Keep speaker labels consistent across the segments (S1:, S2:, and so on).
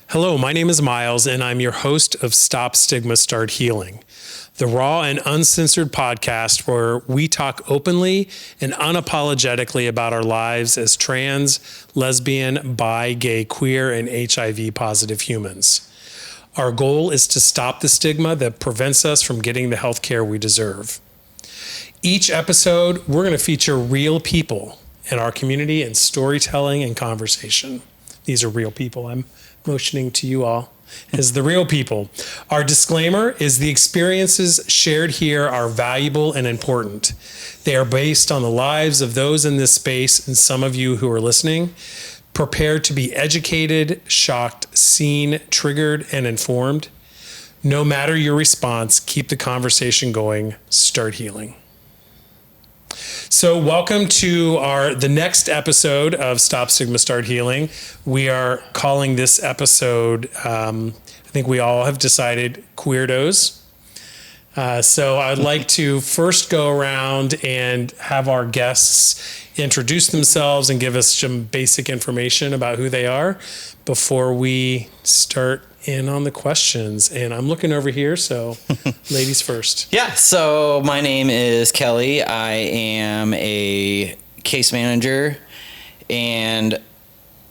S1: Hello, my name is Miles, and I'm your host of Stop Stigma, Start Healing, the raw and uncensored podcast where we talk openly and unapologetically about our lives as trans, lesbian, bi, gay, queer, and HIV positive humans. Our goal is to stop the stigma that prevents us from getting the health care we deserve. Each episode, we're going to feature real people in our community in storytelling and conversation. These are real people. I'm motioning to you all as the real people. Our disclaimer is the experiences shared here are valuable and important. They are based on the lives of those in this space and some of you who are listening. Prepare to be educated, shocked, seen, triggered, and informed. No matter your response, keep the conversation going. Start healing. So welcome to the next episode of Stop Stigma, Start Healing. We are calling this episode, I think we all have decided, Queerdos. So I'd like to first go around and have our guests introduce themselves and give us some basic information about who they are before we start in on the questions. And I'm looking over here, so ladies first.
S2: Yeah, so my name is Kelly. I am a case manager, and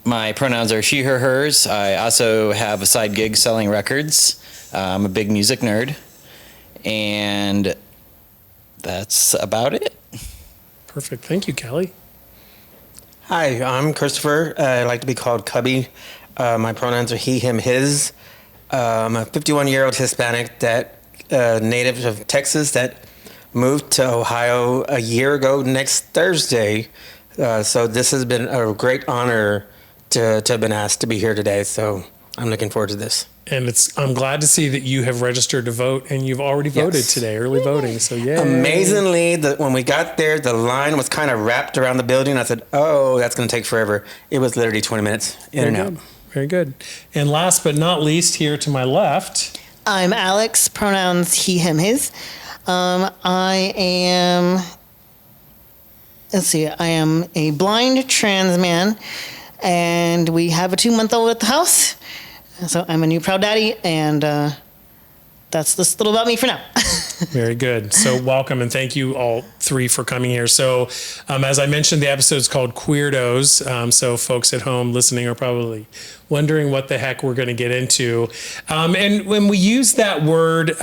S2: my pronouns are she, her, hers. I also have a side gig selling records. I'm a big music nerd, and that's about it.
S1: Perfect. Thank you, Kelly.
S3: Hi, I'm Christopher. I like to be called Cubby. My pronouns are he, him, his. I'm a 51-year-old Hispanic native of Texas that moved to Ohio a year ago next Thursday. So this has been a great honor to have been asked to be here today. So I'm looking forward to this.
S1: And I'm glad to see that you have registered to vote and you've already voted today, early voting. So yeah.
S3: Amazingly, when we got there, the line was kind of wrapped around the building. I said, oh, that's going to take forever. It was literally 20 minutes in and out.
S1: Very good. And last but not least, here to my left.
S4: I'm Alex, pronouns he, him, his. I am a blind trans man, and we have a 2-month-old at the house. So I'm a new proud daddy, and that's just a little about me for now.
S1: Very good. So welcome, and thank you all three for coming here. So as I mentioned, the episode is called Queerdos. So folks at home listening are probably wondering what the heck we're going to get into. And when we use that word,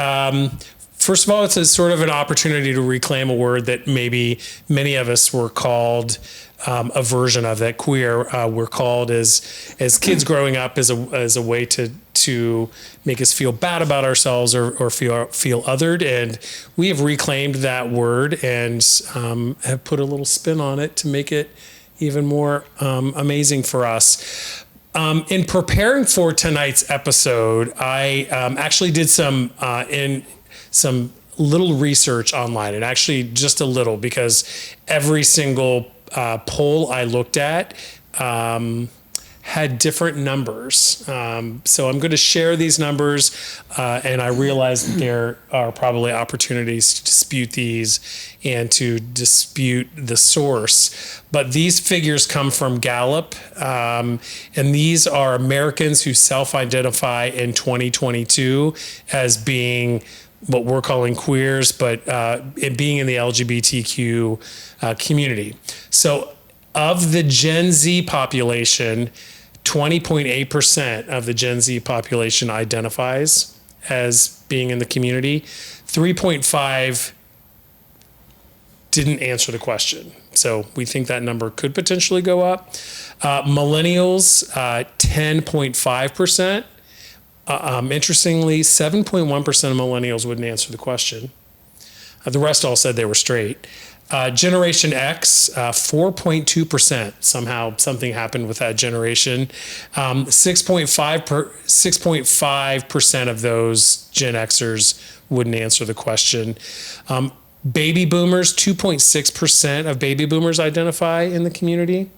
S1: first of all, it's a sort of an opportunity to reclaim a word that maybe many of us were called a version of, that queer we're called as kids growing up as a way to make us feel bad about ourselves or feel othered. And we have reclaimed that word and have put a little spin on it to make it even more amazing for us. In preparing for tonight's episode, I actually did some little research online, and actually just a little, because every single poll I looked at had different numbers. So I'm going to share these numbers, and I realize that there are probably opportunities to dispute these and to dispute the source. But these figures come from Gallup, and these are Americans who self-identify in 2022 as being what we're calling queers, but it being in the LGBTQ community. So of the Gen Z population, 20.8% of the Gen Z population identifies as being in the community. 3.5 didn't answer the question. So we think that number could potentially go up. Millennials, 10.5%. Interestingly, 7.1% of millennials wouldn't answer the question. The rest all said they were straight. Generation X, 4.2%. Somehow something happened with that generation. 6.5% of those Gen Xers wouldn't answer the question. Baby boomers, 2.6% of baby boomers identify in the community.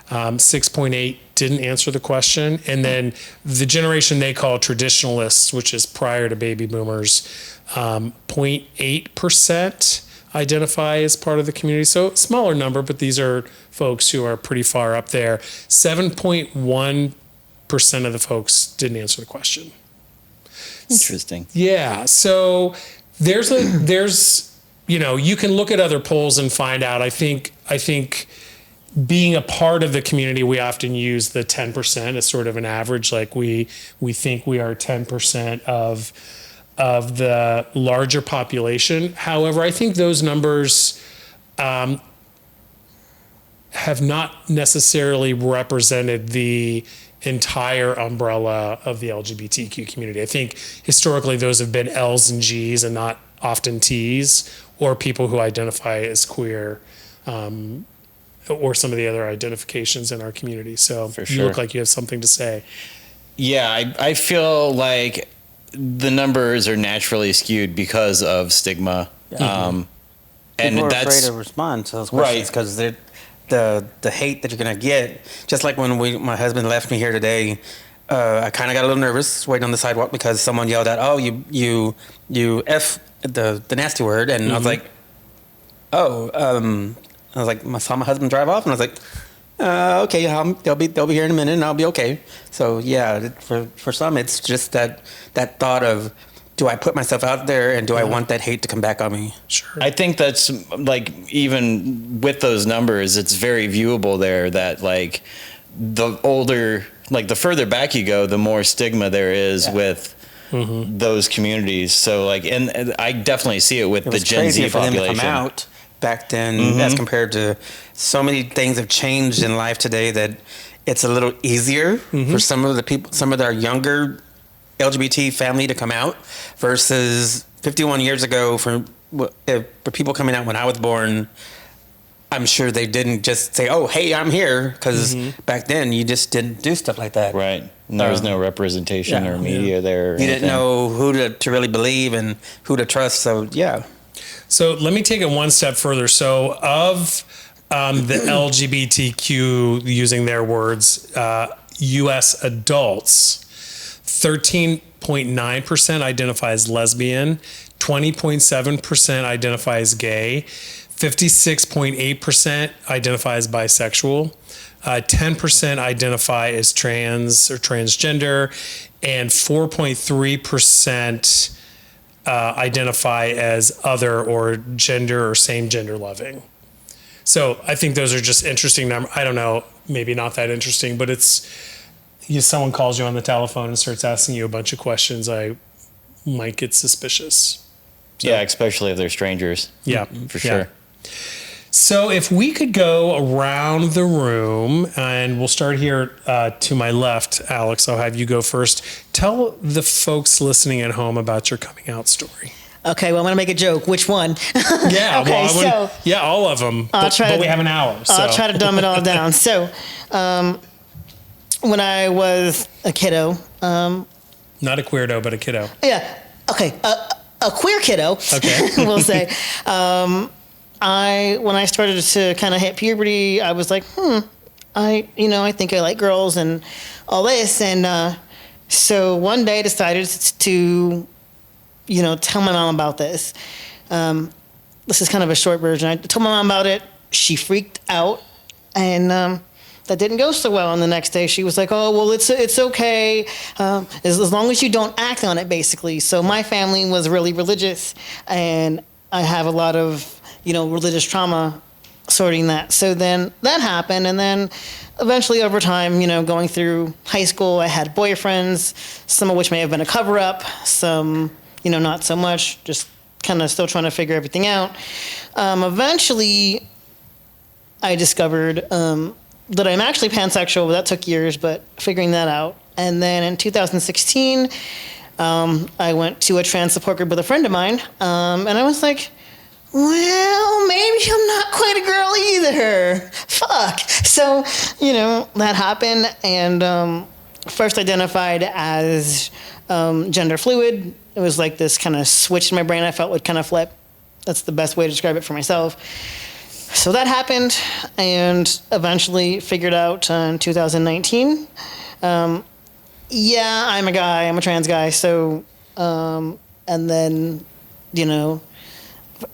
S1: 6.8 didn't answer the question. And then the generation they call traditionalists, which is prior to baby boomers, 0.8% identify as part of the community. So smaller number, but these are folks who are pretty far up there. 7.1 of the folks didn't answer the question.
S2: Interesting.
S1: Yeah. So there's you can look at other polls and find out. I think being a part of the community, we often use the 10% as sort of an average. Like we think we are 10% of the larger population. However, I think those numbers have not necessarily represented the entire umbrella of the LGBTQ community. I think historically those have been L's and G's and not often T's, or people who identify as queer, or some of the other identifications in our community. So
S2: For
S1: you
S2: sure.
S1: look like you have something to say.
S2: Yeah, I feel like the numbers are naturally skewed because of stigma. And
S3: People are
S2: that's
S3: afraid to respond to those questions because the hate that you're gonna get. Just like when my husband left me here today, I kind of got a little nervous waiting on the sidewalk because someone yelled out, "Oh, you f the nasty word," and I was like, "Oh," I was like, I saw my husband drive off, and I was like, "Okay, they'll be here in a minute, and I'll be okay." So yeah, for some, it's just that thought of, do I put myself out there, and do I want that hate to come back on me?
S1: Sure.
S2: I think that's like, even with those numbers, it's very viewable there that like the older, like the further back you go, the more stigma there is with those communities. So like, and I definitely see it with
S3: It
S2: the
S3: was
S2: Gen
S3: crazy
S2: Z
S3: for them to
S2: population.
S3: come out back then, as compared to so many things have changed in life today that it's a little easier for some of the people, some of our younger LGBT family to come out versus 51 years ago for people coming out when I was born. I'm sure they didn't just say, "Oh, hey, I'm here," because back then you just didn't do stuff like that.
S2: Right. And there was no representation or media there. Or
S3: You didn't
S2: anything.
S3: know who to really believe and who to trust. So yeah.
S1: So let me take it one step further. So of the LGBTQ, using their words, U.S. adults, 13.9% identify as lesbian, 20.7% identify as gay, 56.8% identify as bisexual, 10% identify as trans or transgender, and 4.3% identify as other or gender or same gender loving. So I think those are just interesting numbers. I don't know, maybe not that interesting, but it's, someone calls you on the telephone and starts asking you a bunch of questions, I might get suspicious. So,
S2: Yeah, especially if they're strangers.
S1: Yeah,
S2: For
S1: yeah.
S2: sure.
S1: So if we could go around the room, and we'll start here to my left, Alex, I'll have you go first. Tell the folks listening at home about your coming out story.
S4: Okay, well, I'm going to make a joke. Which one?
S1: Yeah,
S4: Okay,
S1: well,
S4: so
S1: yeah, all of them.
S4: I'll
S1: But,
S4: try
S1: but
S4: to-
S1: we have an hour. So.
S4: I'll try to dumb it all down. So, when I was a kiddo,
S1: Not a queerdo, but a kiddo.
S4: yeah, okay, a queer kiddo,
S1: Okay.
S4: we'll say. When I started to kind of hit puberty, I was like, I think I like girls and all this. And so one day I decided to, tell my mom about this. This is kind of a short version. I told my mom about it. She freaked out, and that didn't go so well. And the next day she was like, "Oh, well, it's okay, as long as you don't act on it," basically. So my family was really religious, and I have a lot of religious trauma sorting that. So then that happened, and then eventually over time, going through high school, I had boyfriends, some of which may have been a cover-up, some, not so much, just kind of still trying to figure everything out. Eventually, I discovered that I'm actually pansexual. That took years, but figuring that out. And then in 2016, I went to a trans support group with a friend of mine, and I was like, well, maybe I'm not quite a girl either. Fuck. So, that happened, and first identified as gender fluid. It was like this kind of switch in my brain I felt would kind of flip. That's the best way to describe it for myself. So that happened, and eventually figured out in 2019. Yeah, I'm a guy. I'm a trans guy. So, and then,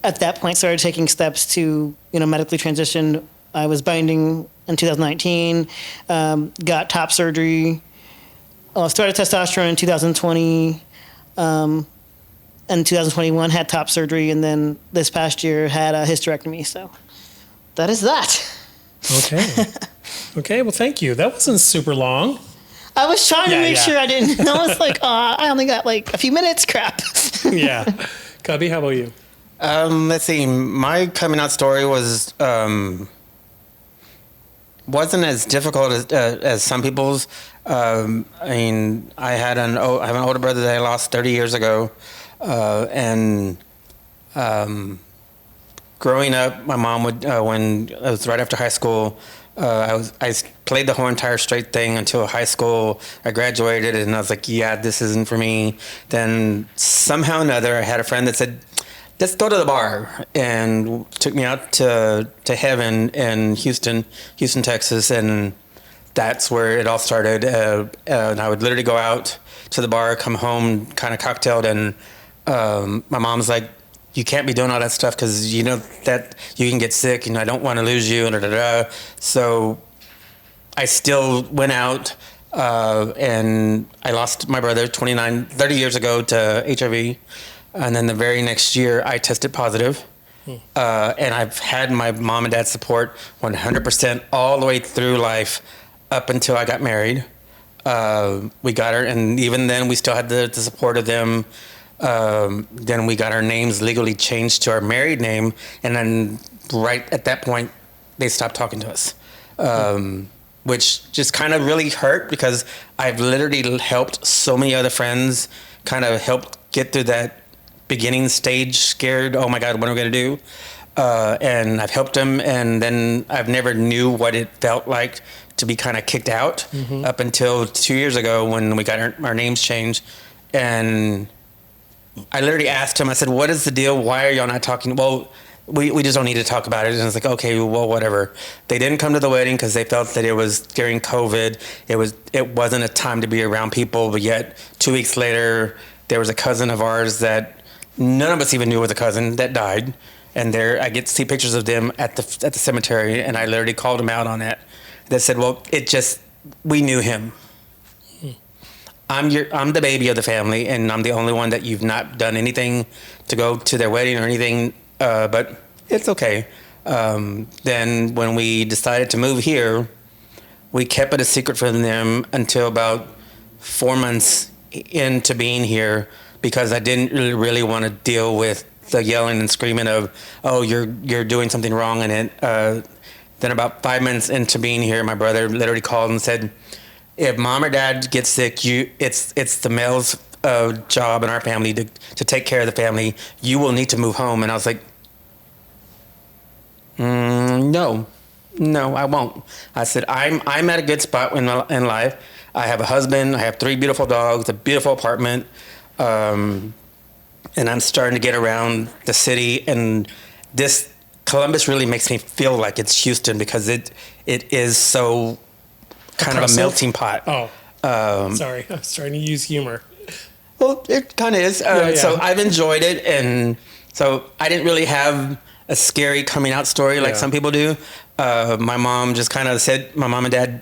S4: at that point started taking steps to, medically transition. I was binding in 2019, got top surgery, I started testosterone in 2020. In 2021, had top surgery, and then this past year had a hysterectomy. So that is that.
S1: Okay. Okay. Well, thank you. That wasn't super long.
S4: I was trying to make
S1: yeah.
S4: sure I didn't. I was like, I only got like a few minutes. Crap.
S1: Yeah. Cubby, how about you?
S3: Let's see. My coming out story was wasn't as difficult as some people's. I mean, I have an older brother that I lost 30 years ago, and growing up, my mom would when it was right after high school. I played the whole entire straight thing until high school. I graduated, and I was like, yeah, this isn't for me. Then somehow or another, I had a friend that said, let's go to the bar, and took me out to Heaven in Houston, Texas, and that's where it all started. And I would literally go out to the bar, come home kind of cocktailed, and my mom's like, you can't be doing all that stuff because you know that you can get sick, and I don't want to lose you, and So I still went out, and I lost my brother 30 years ago to HIV. And then the very next year, I tested positive. And I've had my mom and dad's support 100% all the way through life up until I got married. We got her, and even then, we still had the support of them. Then we got our names legally changed to our married name, and then right at that point, they stopped talking to us, which just kind of really hurt because I've literally helped so many other friends kind of help get through that beginning stage, scared, oh my God, what am I going to do? And I've helped them, and then I've never knew what it felt like to be kind of kicked out up until 2 years ago when we got our names changed. And I literally asked him, I said, what is the deal? Why are y'all not talking? Well, we just don't need to talk about it. And it's like, okay, well, whatever. They didn't come to the wedding because they felt that it was during COVID. It wasn't a time to be around people. But yet 2 weeks later, there was a cousin of ours that none of us even knew was a cousin that died. And I get to see pictures of them at the cemetery. And I literally called him out on that. They said, well, we knew him. I'm the baby of the family, and I'm the only one that you've not done anything to go to their wedding or anything, but it's okay. Then when we decided to move here, we kept it a secret from them until about 4 months into being here because I didn't really want to deal with the yelling and screaming of, oh, you're doing something wrong. And then about 5 months into being here, my brother literally called and said, if mom or dad gets sick, it's the male's job in our family to take care of the family. You will need to move home. And I was like, no, I won't. I said, I'm at a good spot in life. I have a husband. I have 3 beautiful dogs, a beautiful apartment. And I'm starting to get around the city. And Columbus really makes me feel like it's Houston because it is so kind of a melting pot.
S1: Oh, sorry. I was trying to use humor.
S3: Well, it kind of is.
S1: Yeah. So
S3: I've enjoyed it. And so I didn't really have a scary coming out story like some people do. My mom just kind of said, my mom and dad,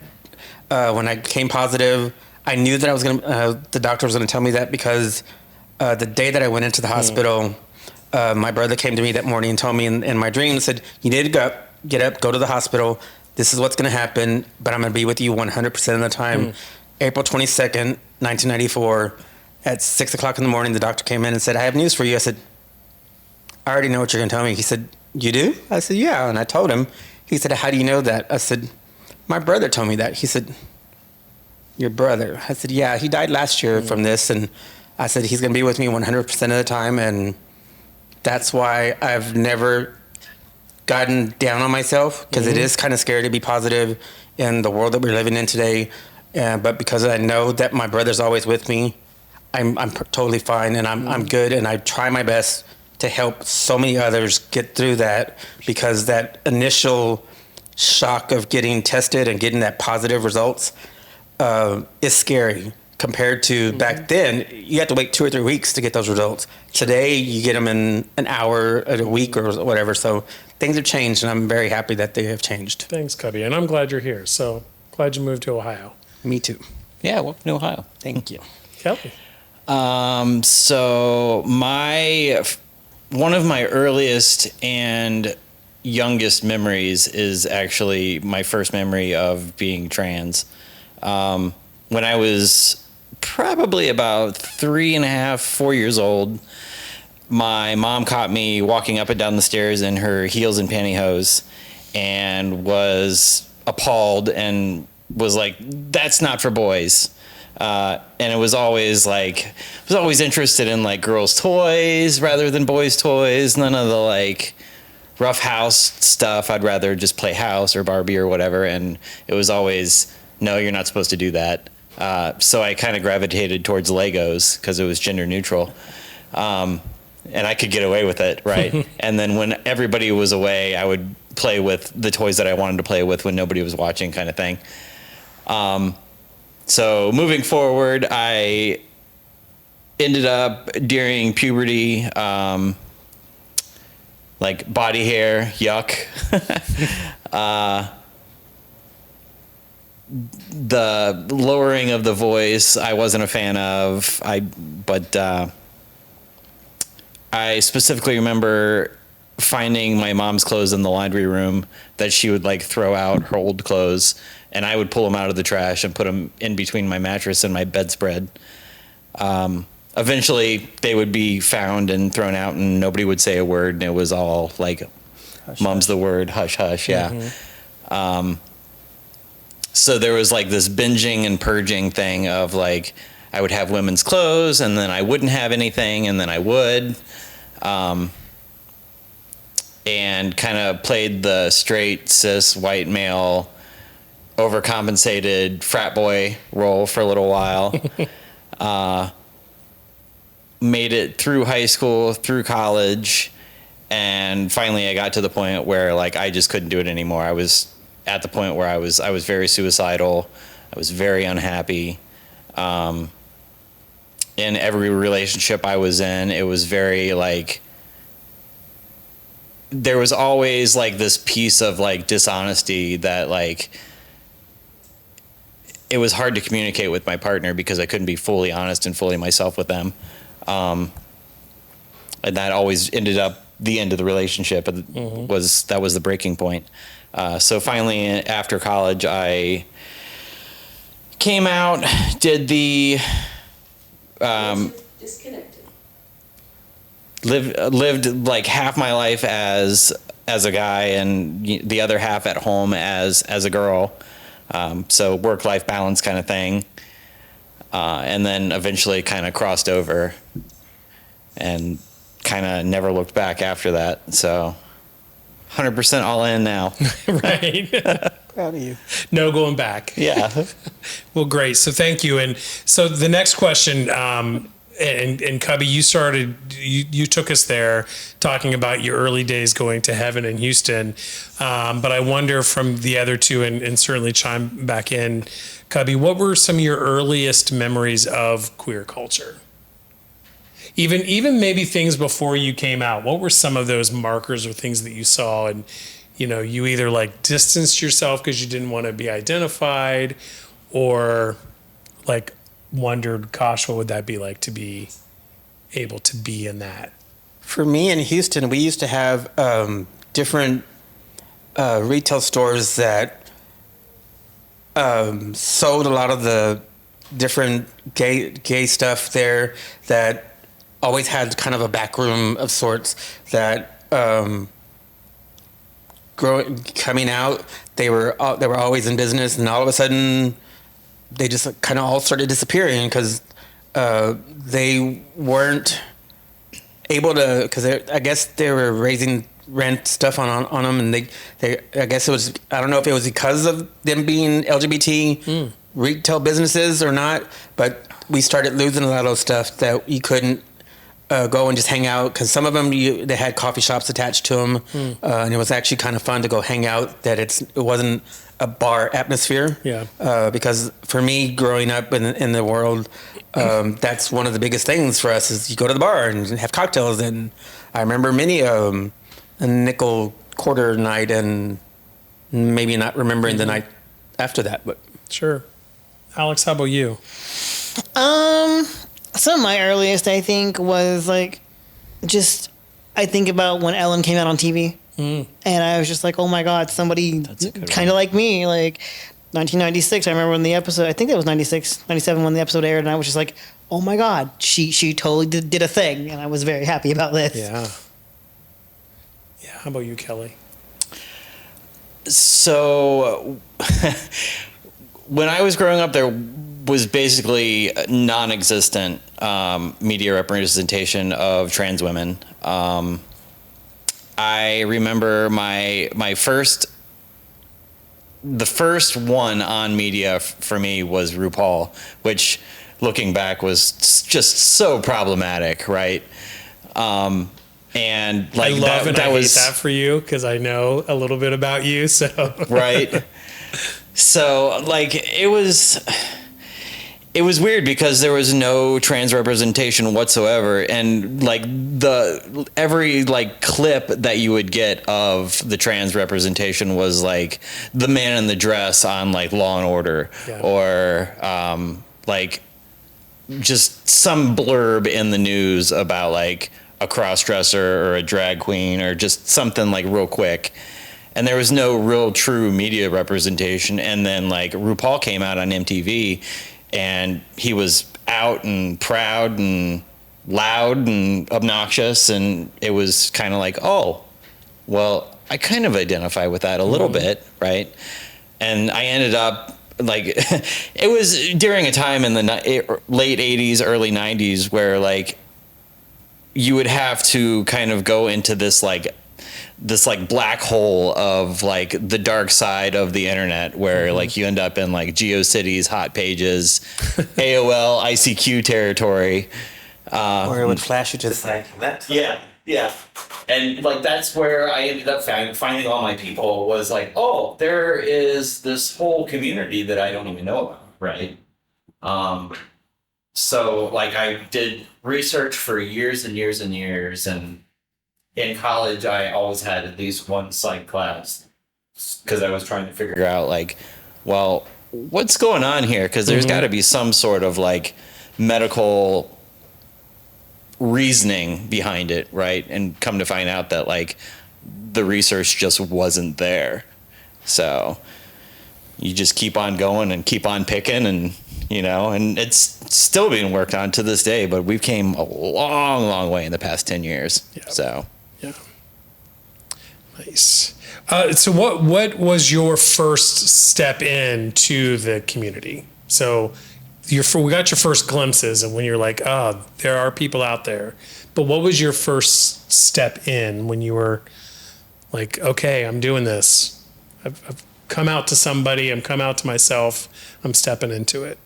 S3: when I came positive, I knew that the doctor was going to tell me that because the day that I went into the hospital, my brother came to me that morning and told me in my dream, said, you need to get up, go to the hospital. This is what's going to happen, but I'm going to be with you 100% of the time. April 22nd, 1994, at 6 o'clock in the morning, the doctor came in and said, I have news for you. I said, I already know what you're going to tell me. He said, you do? I said, yeah. And I told him. He said, how do you know that? I said, my brother told me that. He said, your brother? I said, yeah, he died last year from this. And I said, he's going to be with me 100% of the time. And that's why I've never gotten down on myself because it is kind of scary to be positive in the world that we're living in today. But because I know that my brother's always with me, I'm totally fine and I'm good. And I try my best to help so many others get through that because that initial shock of getting tested and getting that positive results is scary compared to back then. You had to wait 2 or 3 weeks to get those results. Today, you get them in an hour, a week or whatever. So things have changed, and I'm very happy that they have changed.
S1: Thanks, Cubby. And I'm glad you're here. So glad you moved to Ohio.
S3: Me too.
S2: Yeah, welcome to Ohio.
S3: Thank you.
S1: Kelly.
S2: So one of my earliest and youngest memories is actually my first memory of being trans. When I was probably about 3.5, 4 years old, my mom caught me walking up and down the stairs in her heels and pantyhose and was appalled and was like, "That's not for boys." And it was always like, I was always interested in like girls' toys rather than boys' toys. None of the like rough house stuff. I'd rather just play house or Barbie or whatever. And it was always, no, you're not supposed to do that. So I kind of gravitated towards Legos because it was gender neutral. And I could get away with it, right? And then when everybody was away, I would play with the toys that I wanted to play with when nobody was watching, kind of thing. So moving forward, I ended up during puberty, like body hair, yuck. The lowering of the voice, I wasn't a fan of. But I specifically remember finding my mom's clothes in the laundry room that she would like throw out her old clothes, and I would pull them out of the trash and put them in between my mattress and my bedspread. Eventually they would be found and thrown out and nobody would say a word, and it was all like, hush, mum's hush. The word, hush, hush. Yeah. Mm-hmm. So there was like this binging and purging thing of like, I would have women's clothes and then I wouldn't have anything and then I would. And kind of played the straight, cis, white male, overcompensated frat boy role for a little while. Made it through high school, through college, and finally I got to the point where like I just couldn't do it anymore. I was at the point where I was very suicidal. I was very unhappy. In every relationship I was in, it was very like, there was always like this piece of like dishonesty that like, it was hard to communicate with my partner because I couldn't be fully honest and fully myself with them. And that always ended up the end of the relationship. Mm-hmm. That was the breaking point. So finally after college, I came out, did the,
S5: disconnected.
S2: Lived like half my life as a guy and the other half at home as a girl. So work-life balance kind of thing. And then eventually kind of crossed over and kind of never looked back after that. So 100% all in now.
S1: Right.
S3: Proud of you.
S1: No going back.
S2: Yeah.
S1: Well, great. So thank you. And so the next question, and Cubby, you took us there talking about your early days going to heaven in Houston. But I wonder from the other two, and certainly chime back in, Cubby, what were some of your earliest memories of queer culture? Even maybe things before you came out. What were some of those markers or things that you saw and, you either like distanced yourself because you didn't want to be identified or like wondered, gosh, what would that be like to be able to be in that?
S3: For me in Houston, we used to have different retail stores that sold a lot of the different gay stuff there that always had kind of a back room of sorts that coming out, they were always in business, and all of a sudden they just kind of all started disappearing because they weren't able to, because I guess they were raising rent stuff on them, and they I guess it was, I don't know if it was because of them being LGBT retail businesses or not, but we started losing a lot of those stuff that you couldn't go and just hang out, because some of them they had coffee shops attached to them, and it was actually kind of fun to go hang out. That it wasn't a bar atmosphere. Yeah. Because for me, growing up in the world, that's one of the biggest things for us is you go to the bar and have cocktails. And I remember many a nickel quarter night, and maybe not remembering the night after that. But
S1: sure. Alex, how about you?
S4: Some of my earliest, I think, was like just I think about when Ellen came out on TV, and I was just like, oh my God, somebody kind of like me, like 1996. I remember when the episode, I think it was 96, 97 when the episode aired, and I was just like, oh my God, she totally did a thing, and I was very happy about this.
S1: Yeah. Yeah. How about you, Kelly?
S2: So when I was growing up, there was basically non-existent media representation of trans women. I remember the first one on media for me was RuPaul, which looking back was just so problematic, right? And like
S1: I love
S2: that
S1: I
S2: was
S1: hate that for you because I know a little bit about you. So
S2: right. So like it was weird because there was no trans representation whatsoever, and like every like clip that you would get of the trans representation was like the man in the dress on like Law and Order, or like just some blurb in the news about like a cross-dresser or a drag queen or just something like real quick. And there was no real true media representation. And then like RuPaul came out on MTV, and he was out and proud and loud and obnoxious, and it was kind of like, oh, well, I kind of identify with that a little bit, right? And I ended up like it was during a time in the late 80s, early 90s where like you would have to kind of go into this black hole of like the dark side of the internet where like you end up in like GeoCities, Hot Pages, AOL, ICQ territory.
S3: Or it would flash you to the side.
S2: Yeah. And like that's where I ended up finding all my people was like, oh, there is this whole community that I don't even know about, right? So like I did research for years and years and years, and in college I always had at least one psych class because I was trying to figure out like, well, what's going on here? Because there's got to be some sort of like medical reasoning behind it, right? And come to find out that like the research just wasn't there. So you just keep on going and keep on picking, and and it's still being worked on to this day, but we've came a long, long way in the past 10 years. Yep. So
S1: yeah. Nice. So what was your first step into the community? So we got your first glimpses of when you're like, oh, there are people out there. But what was your first step in when you were like, okay, I'm doing this. I've come out to somebody. I'm come out to myself. I'm stepping into it.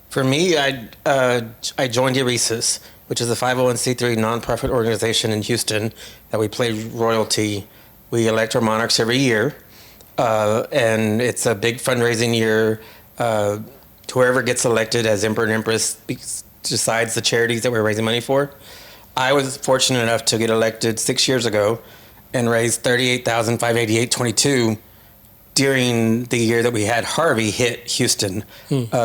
S3: For me, I joined Euresis, which is a 501c3 nonprofit organization in Houston that we play royalty. We elect our monarchs every year, and it's a big fundraising year. Whoever gets elected as Emperor and Empress decides the charities that we're raising money for. I was fortunate enough to get elected 6 years ago and raise $38,588.22 during the year that we had Harvey hit Houston.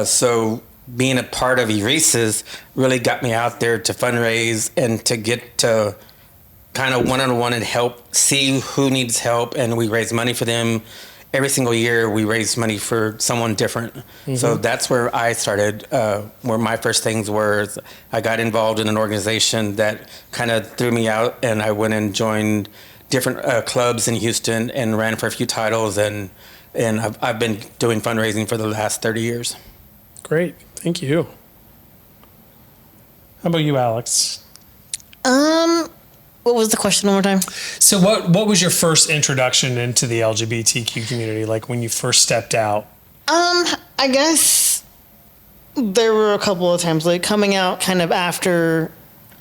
S3: So being a part of Euresis really got me out there to fundraise and to get to kind of one-on-one and help see who needs help, and we raise money for them. Every single year we raise money for someone different. So that's where I started, where my first things were. I got involved in an organization that kind of threw me out, and I went and joined different clubs in Houston and ran for a few titles, and I've been doing fundraising for the last 30 years.
S1: Great. Thank you. How about you, Alex?
S4: What was the question one more time?
S1: So what was your first introduction into the LGBTQ community, like when you first stepped out?
S4: I guess there were a couple of times, like coming out kind of after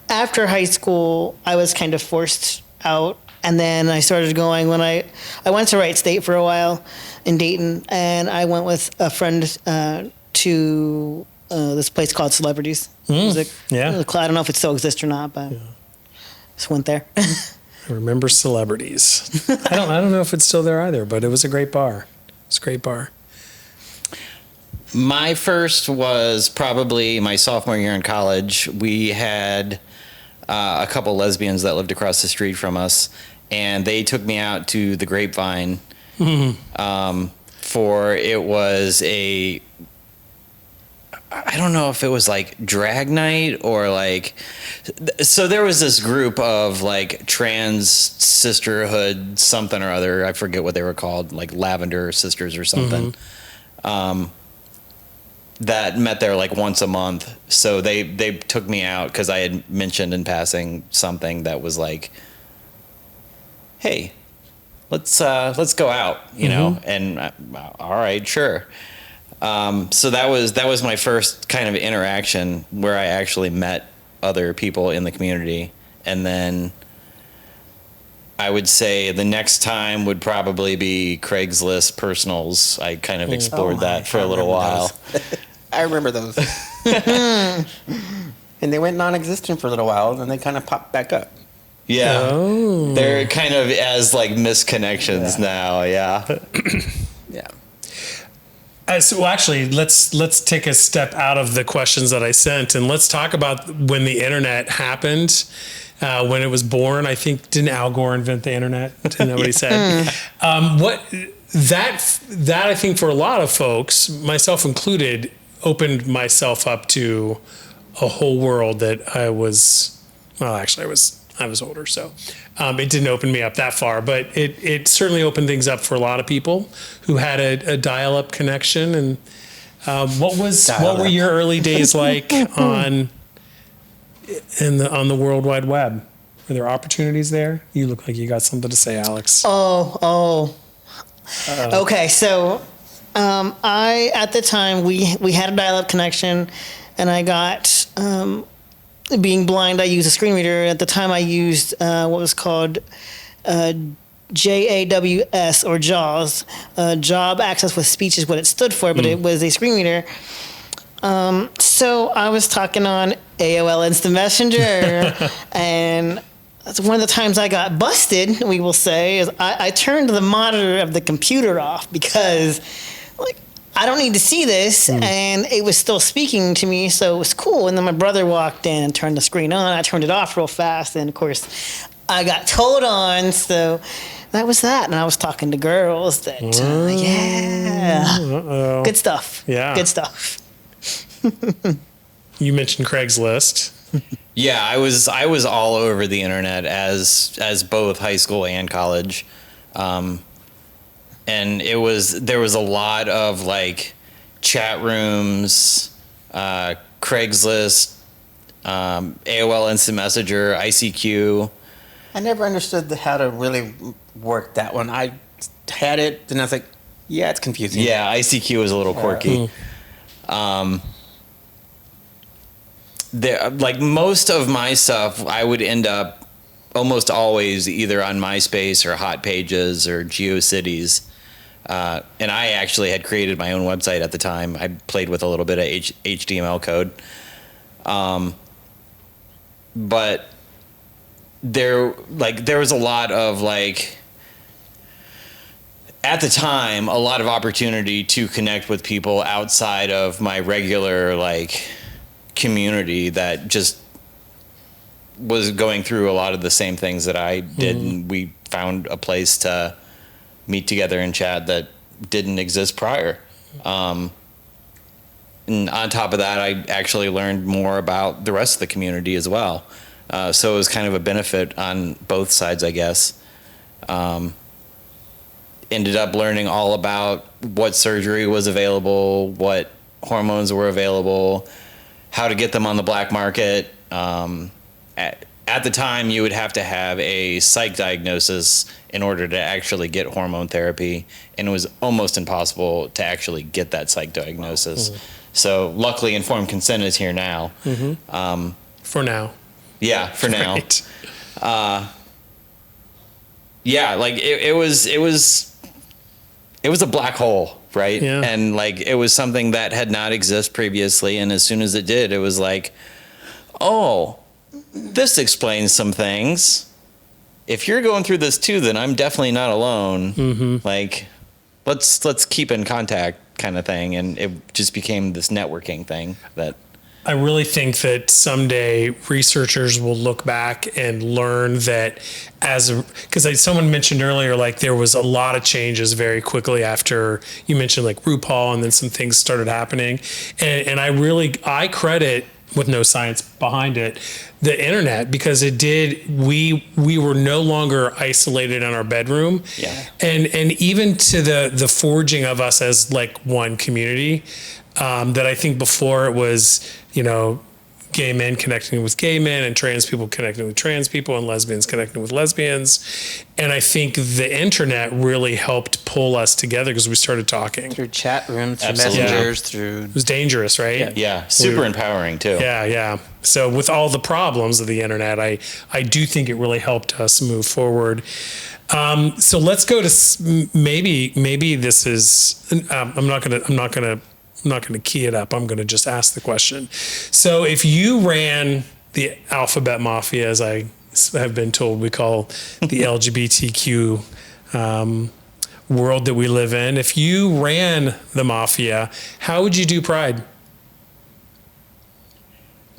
S4: high school, I was kind of forced out. And then I started going when I went to Wright State for a while in Dayton, and I went with a friend to this place called Celebrities. I don't know if it still exists or not, but just went there.
S1: I remember Celebrities. I don't know if it's still there either, but it was a great bar. It's a great bar.
S2: My first was probably my sophomore year in college. We had a couple lesbians that lived across the street from us, and they took me out to the Grapevine. For it was I don't know if it was like drag night or like, so there was this group of like trans sisterhood something or other. I forget what they were called, like Lavender Sisters or something. That met there like once a month. So they took me out because I had mentioned in passing something that was like, hey, let's go out, you know, and all right, sure. So that was my first kind of interaction where I actually met other people in the community. And then I would say the next time would probably be Craigslist personals. I kind of explored that for a little while.
S3: I remember those. And they went non-existent for a little while, and then they kind of popped back up.
S2: Yeah.
S1: Oh.
S2: They're kind of as like misconnections now. Yeah.
S3: Yeah.
S1: So actually, let's take a step out of the questions that I sent, and let's talk about when the internet happened, when it was born. I think, didn't Al Gore invent the internet? Isn't that what he said? That I think for a lot of folks, myself included, opened myself up to a whole world that I was. Well, actually, I was older, so it didn't open me up that far, but it certainly opened things up for a lot of people who had a dial-up connection. And what were your early days like on the World Wide Web? Were there opportunities there? You look like you got something to say, Alex.
S4: Okay, so I at the time we had a dial-up connection, and I got. Being blind, I used a screen reader. At the time, I used what was called JAWS or JAWS. Job Access with Speech is what it stood for, but it was a screen reader. So I was talking on AOL Instant Messenger, and that's one of the times I got busted, we will say, is I turned the monitor of the computer off because, like, I don't need to see this, and it was still speaking to me, so it was cool. And then my brother walked in and turned the screen on. I turned it off real fast, and of course, I got told on. So that was that, and I was talking to girls. That good stuff.
S1: Yeah,
S4: good stuff.
S1: You mentioned Craigslist.
S2: Yeah, I was all over the internet as both high school and college. And there was a lot of like chat rooms, Craigslist, AOL Instant Messenger, ICQ.
S3: I never understood how to really work that one. I had it, and I was like, yeah, it's confusing.
S2: Yeah, ICQ was a little quirky. Like most of my stuff, I would end up almost always either on MySpace or Hot Pages or GeoCities. And I actually had created my own website at the time. I played with a little bit of HTML code. But there was a lot of like, at the time, a lot of opportunity to connect with people outside of my regular like community that just was going through a lot of the same things that I did. And we found a place to meet together and chat that didn't exist prior. And on top of that, I actually learned more about the rest of the community as well. So it was kind of a benefit on both sides, I guess. Ended up learning all about what surgery was available, what hormones were available, how to get them on the black market. At the time, you would have to have a psych diagnosis in order to actually get hormone therapy, and it was almost impossible to actually get that psych diagnosis. So luckily, informed consent is here now.
S1: For now.
S2: Yeah, for now.
S1: Right.
S2: Yeah, like it was a black hole, right?
S1: Yeah.
S2: And like it was something that had not existed previously, and as soon as it did, it was like, oh, this explains some things. If you're going through this too, then I'm definitely not alone. Like, let's keep in contact. kind of thing, and it just became this networking thing that.
S1: I really think that someday researchers will look back and learn that because someone mentioned earlier, like there was a lot of changes very quickly after you mentioned like RuPaul, and then some things started happening. And I credit, with no science behind it, the internet, because we were no longer isolated in our bedroom.
S2: Yeah.
S1: And even to the forging of us as like one community, that I think before it was, gay men connecting with gay men and trans people connecting with trans people and lesbians connecting with lesbians. And I think the internet really helped pull us together because we started talking.
S3: Through chat rooms, through
S2: Absolutely.
S3: messengers,
S1: It
S3: through...
S1: was dangerous, right?
S2: Yeah. Super empowering too.
S1: Yeah. So with all the problems of the internet, I do think it really helped us move forward. So let's go to maybe this is, I'm not going to key it up. I'm going to just ask the question. So if you ran the alphabet mafia, as I have been told we call the LGBTQ world that we live in, if you ran the mafia, how would you do Pride?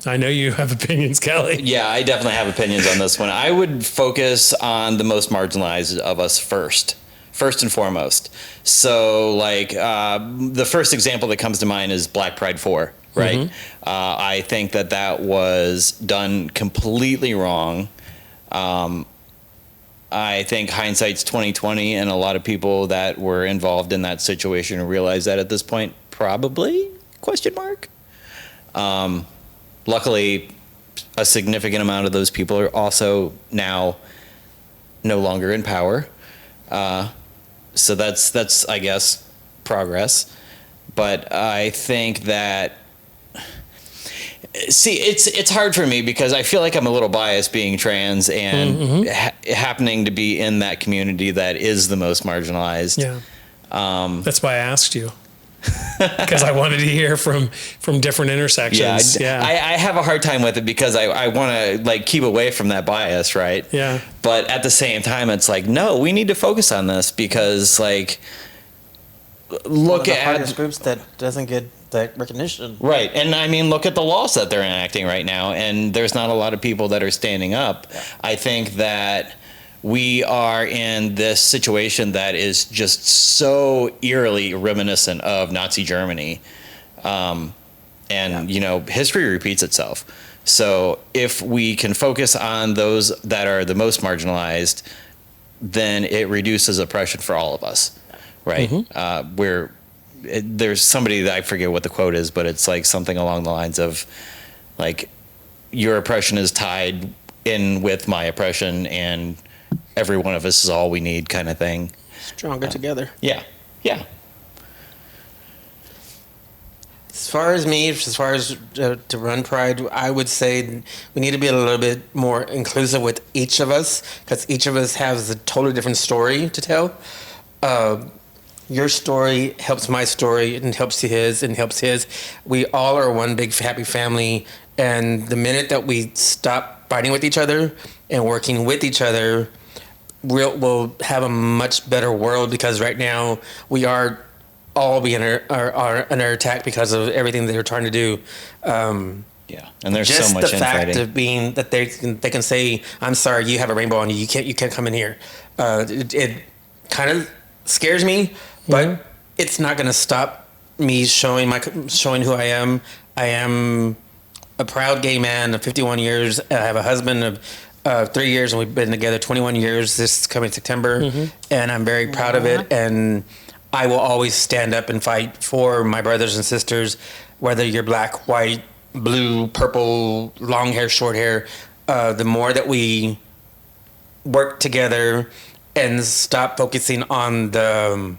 S1: I know you have opinions, Kelly.
S2: Yeah, I definitely have opinions on this one. I would focus on the most marginalized of us first and foremost. So like the first example that comes to mind is Black Pride 4, right? Mm-hmm. I think that was done completely wrong. I think hindsight's 2020, and a lot of people that were involved in that situation realize that at this point, probably, ? Luckily, a significant amount of those people are also now no longer in power. So that's I guess progress, but I think that it's hard for me because I feel like I'm a little biased being trans and happening to be in that community that is the most marginalized.
S1: Yeah, that's why I asked you. Because I wanted to hear from different intersections.
S2: I have a hard time with it because I want to like keep away from that bias, right?
S1: Yeah.
S2: But at the same time, it's like, no, we need to focus on this because like, look at
S3: hardest groups that doesn't get that recognition.
S2: Right. And I mean, look at the laws that they're enacting right now. And there's not a lot of people that are standing up. Yeah. I think that we are in this situation that is just so eerily reminiscent of Nazi Germany. History repeats itself. So if we can focus on those that are the most marginalized, then it reduces oppression for all of us, right? Mm-hmm. There's somebody that I forget what the quote is, but it's like something along the lines of like, your oppression is tied in with my oppression, and every one of us is all we need, kind of thing.
S3: Stronger together.
S2: Yeah.
S3: As far as to run Pride, I would say we need to be a little bit more inclusive with each of us, because each of us has a totally different story to tell. Your story helps my story, and helps his, and helps his. We all are one big happy family, and the minute that we stop fighting with each other and working with each other, we'll have a much better world, because right now we are all being under attack because of everything they're trying to do.
S2: And there's
S3: just
S2: so much
S3: the fact
S2: infighting.
S3: of being that they can say, "I'm sorry, you have a rainbow on you. You can't come in here." It kind of scares me, but it's not going to stop me showing who I am. I am a proud gay man of 51 years. I have a husband of 3 years, and we've been together 21 years this coming September, and I'm very proud of it. And I will always stand up and fight for my brothers and sisters, whether you're black, white, blue, purple, long hair, short hair. The more that we work together and stop focusing on the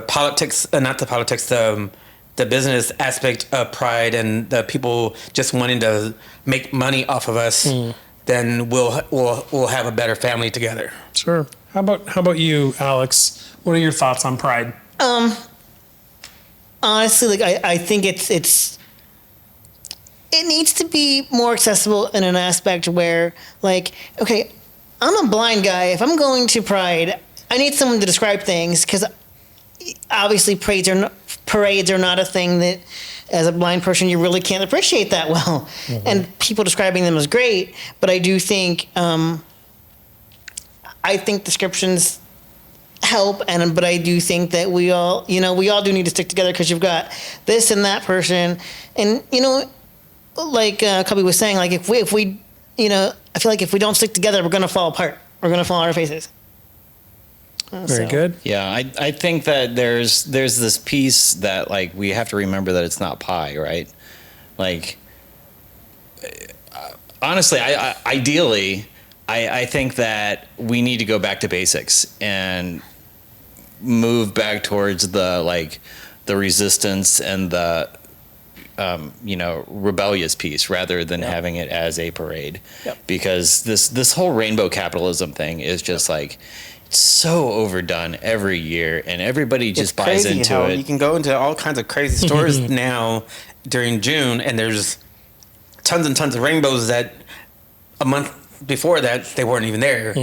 S3: politics, the business aspect of Pride and the people just wanting to make money off of us, then we'll have a better family together.
S1: Sure. How about you, Alex? What are your thoughts on Pride?
S4: Honestly, I think it needs to be more accessible in an aspect where, like, okay, I'm a blind guy. If I'm going to Pride, I need someone to describe things, because obviously parades are not a thing that, as a blind person, you really can't appreciate that well. And people describing them as great, but I do think descriptions help, but I do think that we all do need to stick together, because you've got this and that person, and like Cubby was saying, like if we I feel like if we don't stick together, we're gonna fall apart. We're gonna fall on our faces.
S1: Very good.
S2: Yeah, I think that there's this piece that, like, we have to remember that it's not pie, right? Like, honestly, ideally, I think that we need to go back to basics and move back towards the resistance and the rebellious piece, rather than having it as a parade. Because this whole rainbow capitalism thing is just like so overdone every year, and everybody just buys into it.
S3: You can go into all kinds of crazy stores now during June, and there's tons and tons of rainbows that a month before that they weren't even there.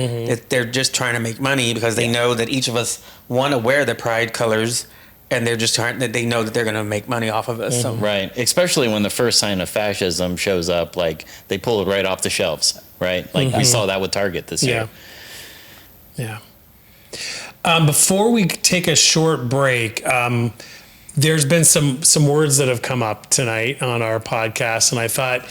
S3: They're just trying to make money, because they know that each of us want to wear the pride colors, and they're just trying that they know that they're going to make money off of us. So.
S2: Right, especially when the first sign of fascism shows up, like they pull it right off the shelves, right? Like we saw that with Target this year.
S1: Yeah. Before we take a short break, there's been some words that have come up tonight on our podcast, and I thought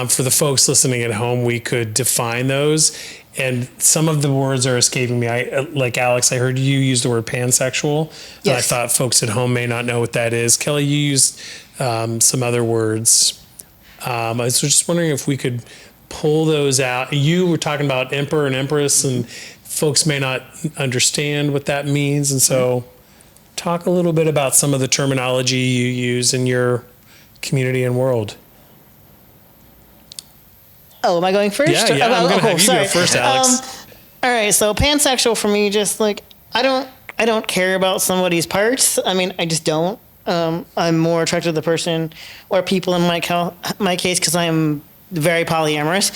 S1: for the folks listening at home, we could define those. And some of the words are escaping me. Like Alex, I heard you use the word pansexual.
S4: Yes.
S1: And I thought folks at home may not know what that is. Kelly, you used some other words. I was just wondering if we could pull those out. You were talking about emperor and empress, and folks may not understand what that means. And so talk a little bit about some of the terminology you use in your community and world.
S4: Oh, am I going first?
S1: Yeah, I'm going to have you go first, Alex.
S4: All right, so pansexual for me, just like I don't care about somebody's parts. I mean, I just don't. I'm more attracted to the person or people in my case, because I am very polyamorous.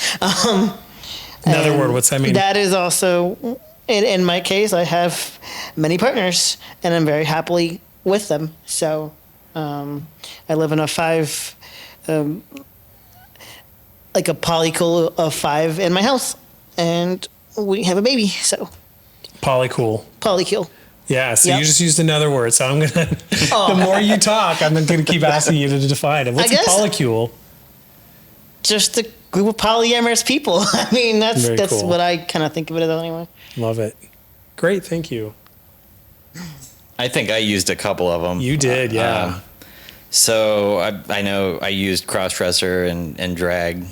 S1: Another word, what's that mean?
S4: That is also, in my case, I have many partners, and I'm very happily with them. So I live in a polycule of 5 in my house, and we have a baby. So polycule.
S1: Yeah, so you just used another word. So I'm going to, the more you talk, I'm going to keep asking you to define it. What's a polycule?
S4: Just a group of polyamorous people. I mean, that's cool. What I kind of think of it as anyway.
S1: Love it. Great, thank you.
S2: I think I used a couple of them.
S1: You did, yeah.
S2: So I know I used cross-dresser and drag.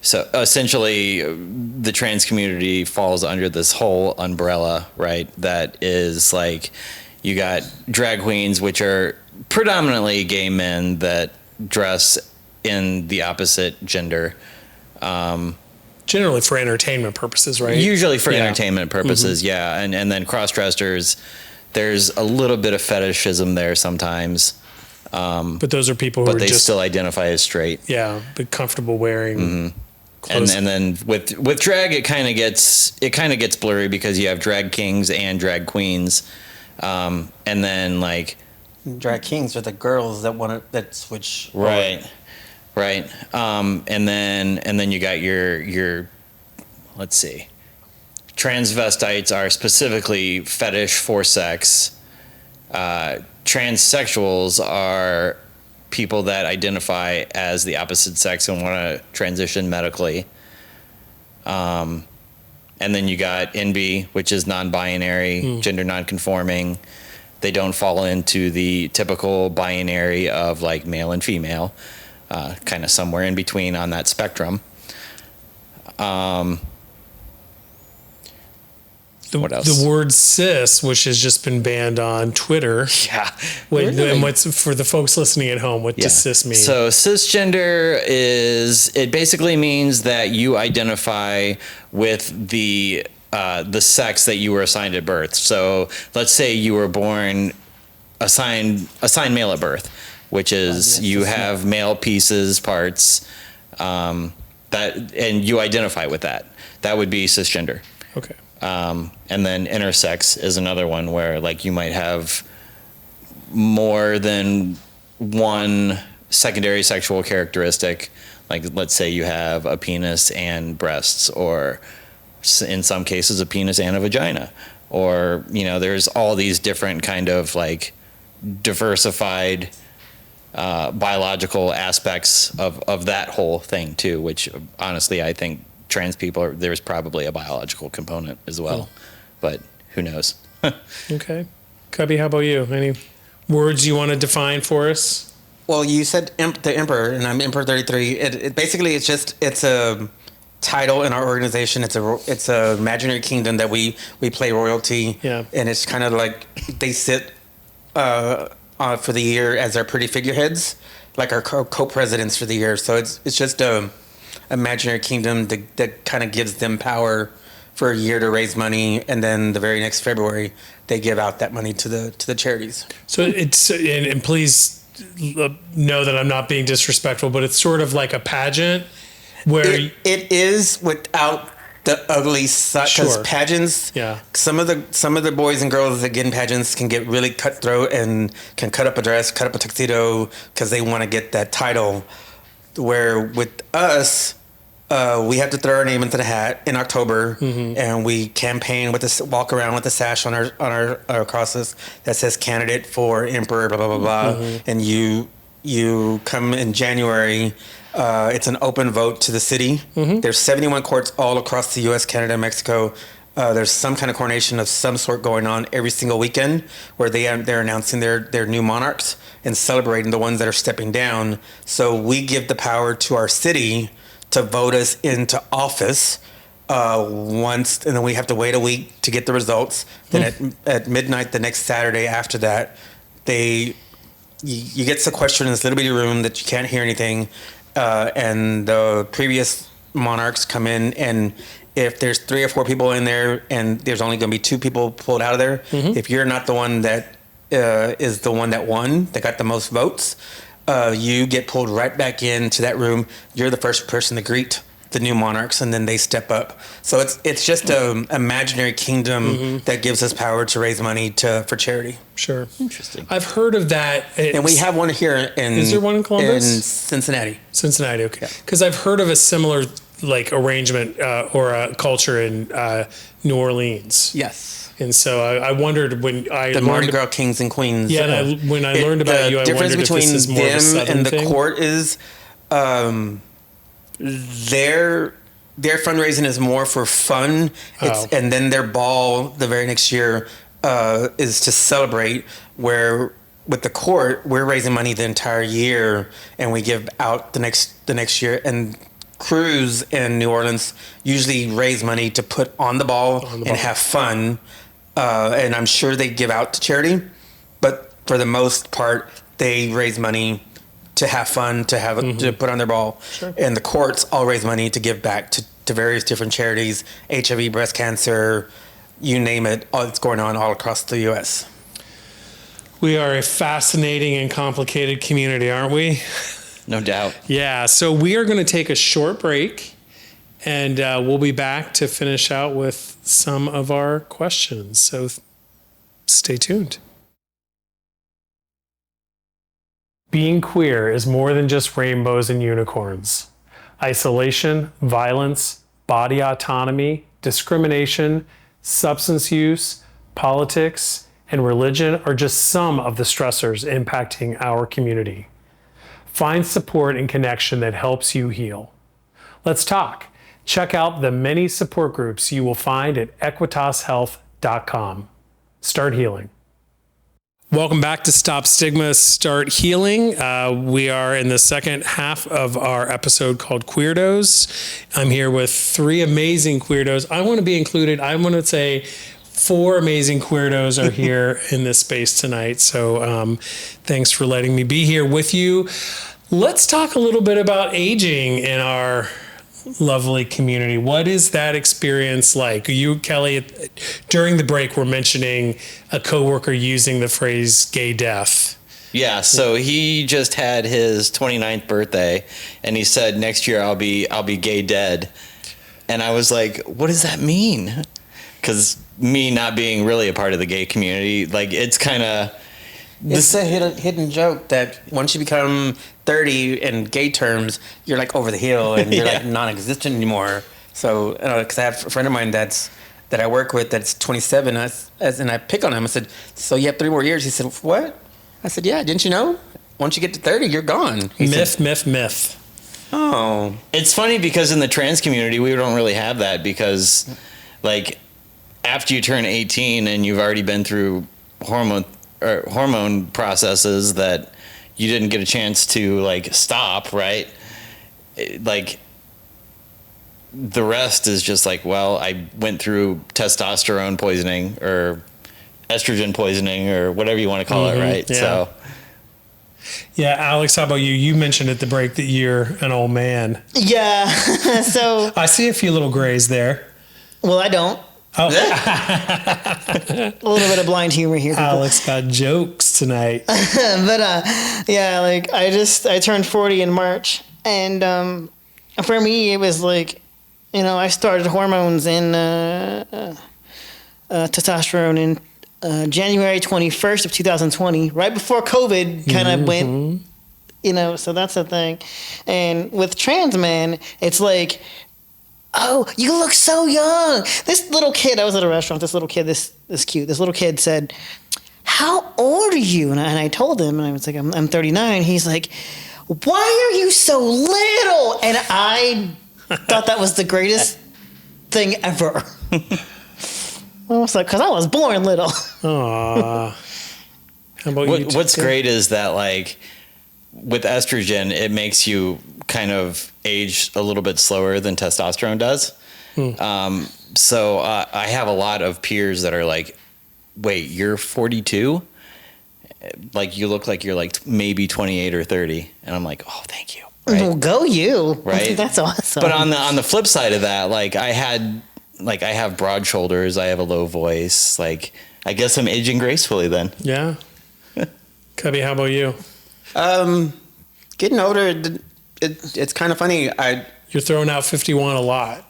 S2: So essentially, the trans community falls under this whole umbrella, right? That is like, you got drag queens, which are predominantly gay men that dress in the opposite gender.
S1: Generally for entertainment purposes, right?
S2: Usually for entertainment purposes, yeah. And then cross-dressers, there's a little bit of fetishism there sometimes.
S1: But those are people who
S2: but
S1: are
S2: they
S1: just
S2: still identify as straight.
S1: Yeah, but comfortable wearing
S2: clothes. And then with drag, it kind of gets blurry, because you have drag kings and drag queens, and then like
S3: drag kings are the girls that switch.
S2: Right. And then you got your let's see, transvestites are specifically fetish for sex. Transsexuals are people that identify as the opposite sex and want to transition medically. And then you got NB, which is non-binary, gender non-conforming. They don't fall into the typical binary of like male and female, kind of somewhere in between on that spectrum. What else?
S1: The word cis, which has just been banned on Twitter.
S2: Yeah.
S1: And what's for the folks listening at home? What does cis mean?
S2: So cisgender it basically means that you identify with the sex that you were assigned at birth. So let's say you were born assigned male at birth, which is you have male parts, and you identify with that. That would be cisgender.
S1: Okay.
S2: And then intersex is another one where like you might have more than one secondary sexual characteristic. Like let's say you have a penis and breasts, or in some cases a penis and a vagina, or there's all these different kind of like diversified biological aspects of that whole thing too, which honestly I think trans people there's probably a biological component as well, but who knows.
S1: Okay. Cubby, how about you? Any words you want to define for us?
S3: Well, you said the Emperor, and I'm Emperor 33. It basically it's a title in our organization. It's a imaginary kingdom that we play royalty.
S1: Yeah. And
S3: it's kind of like they sit for the year as our pretty figureheads, like our co-presidents for the year. So it's just a imaginary kingdom that kind of gives them power for a year to raise money, and then the very next February they give out that money to the charities.
S1: So it's and please know that I'm not being disrespectful, but it's sort of like a pageant where
S3: it is without the ugly side, because pageants.
S1: Yeah.
S3: Some of the boys and girls that get in pageants can get really cutthroat and can cut up a dress, cut up a tuxedo because they want to get that title. Where with us, we have to throw our name into the hat in October, and we campaign with this, walk around with a sash on our crosses that says "Candidate for Emperor," blah blah blah blah, and you come in January. It's an open vote to the city. There's 71 courts all across the U.S., Canada, and Mexico. There's some kind of coronation of some sort going on every single weekend where they're announcing their new monarchs and celebrating the ones that are stepping down. So we give the power to our city to vote us into office once, and then we have to wait a week to get the results. Then at midnight the next Saturday after that, you get sequestered in this little bitty room that you can't hear anything, and the previous monarchs come in, and if there's 3 or 4 people in there and there's only going to be 2 people pulled out of there, if you're not the one that is the one that won, that got the most votes, you get pulled right back into that room. You're the first person to greet the new monarchs, and then they step up. So it's just an imaginary kingdom that gives us power to raise money for charity.
S1: Sure.
S2: Interesting.
S1: I've heard of that.
S3: And we have one here in...
S1: Is there one in Columbus?
S3: In Cincinnati.
S1: Cincinnati, okay. Because I've heard of a similar like arrangement or a culture in New Orleans.
S3: Yes.
S1: And so I wondered when I
S3: the Mardi Gras kings and queens.
S1: Yeah, and when I learned about you, I wondered if this is more of a Southern
S3: and the
S1: thing.
S3: court is their fundraising is more for fun. And then their ball the very next year is to celebrate. Where with the court, we're raising money the entire year, and we give out the next year. And crews in New Orleans usually raise money to put on the ball and have fun. And I'm sure they give out to charity, but for the most part, they raise money to have fun, to put on their ball.
S1: Sure.
S3: And the courts all raise money to give back to various different charities, HIV, breast cancer, you name it. It's going on all across the U.S.
S1: We are a fascinating and complicated community, aren't we?
S2: No doubt.
S1: Yeah. So we are going to take a short break, and we'll be back to finish out with some of our questions. So stay tuned. Being queer is more than just rainbows and unicorns. Isolation, violence, body autonomy, discrimination, substance use, politics, and religion are just some of the stressors impacting our community. Find support and connection that helps you heal. Let's talk. Check out the many support groups you will find at equitashealth.com. Start healing. Welcome back to Stop Stigma, Start Healing. We are in the second half of our episode called Queerdos. I'm here with 3 amazing Queerdos. I want to be included. I want to say 4 amazing Queerdos are here in this space tonight. So thanks for letting me be here with you. Let's talk a little bit about aging in our lovely community. What is that experience like? You, Kelly, during the break, were mentioning a coworker using the phrase gay death.
S2: Yeah, so he just had his 29th birthday, and he said, next year I'll be gay dead. And I was like, what does that mean? because me not being really a part of the gay community, like it's kind of.
S3: It's a hidden joke that once you become 30 in gay terms, you're like over the hill and you're like non-existent anymore. So, because I have a friend of mine that I work with that's 27, and I pick on him. I said, "So you have 3 more years?" He said, "What?" I said, "Yeah, didn't you know? Once you get to 30, you're gone." He said,
S1: Myth.
S3: Oh,
S2: it's funny because in the trans community, we don't really have that because, like, after you turn 18 and you've already been through hormone processes that you didn't get a chance to like stop, right? Like the rest is just like, well, I went through testosterone poisoning or estrogen poisoning or whatever you want to call it, right?
S1: Yeah.
S2: So
S1: yeah, Alex, how about you? You mentioned at the break that you're an old man.
S4: Yeah. So,
S1: I see a few little grays there.
S4: well, I don't.
S1: Oh,
S4: A little bit of blind humor here. people.
S1: Alex got jokes tonight.
S4: But yeah, like I turned 40 in March, and for me it was like, I started hormones in testosterone in January 21st of 2020, right before COVID kind of went. So that's the thing. And with trans men, it's like, oh, you look so young. This little kid, I was at a restaurant, this little kid, this cute, this little kid said, how old are you? And I told him, and I was like, I'm 39. He's like, why are you so little? And I thought that was the greatest thing ever. I was like, because I was born little.
S1: Aww. How about you?
S2: what's great is that like with estrogen, it makes you kind of age a little bit slower than testosterone does. So I have a lot of peers that are like, wait, you're 42? Like you look like you're like maybe 28 or 30. And I'm like, oh, thank you. Right?
S4: Well, go you.
S2: Right.
S4: That's awesome.
S2: But on the flip side of that, like I have broad shoulders. I have a low voice. Like, I guess I'm aging gracefully then.
S1: Yeah. Cubby, how about you?
S3: getting older, it's kind of funny.
S1: You're throwing out 51 a lot.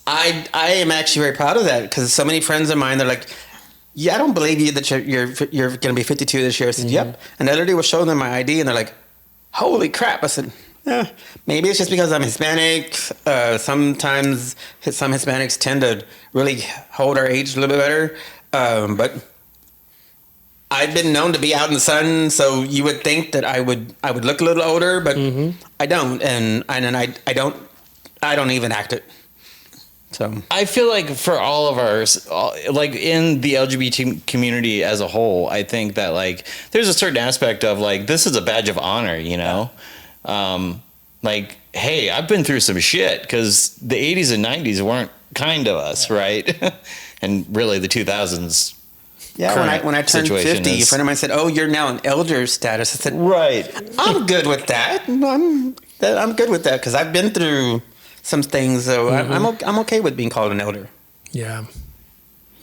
S3: I am actually very proud of that because so many friends of mine, they're like, yeah, I don't believe you that you're going to be 52 this year. I said, yep. And I literally was showing them my ID and they're like, holy crap. I said, maybe it's just because I'm Hispanic. Sometimes some Hispanics tend to really hold our age a little bit better. But I've been known to be out in the sun, so you would think that I would look a little older, but I don't, and I don't even act it. So
S2: I feel like for all of ours, like in the LGBT community as a whole, I think that like there's a certain aspect of like this is a badge of honor, you know. Like, hey, I've been through some shit because the 80s and 90s weren't kind to us, right? And really the 2000s.
S3: Yeah, when I turned 50, a friend of mine said, "Oh, you're now an elder status." I said,
S2: "Right,
S3: I'm good with that. I'm good with that because I've been through some things, so I'm okay with being called an elder."
S1: Yeah.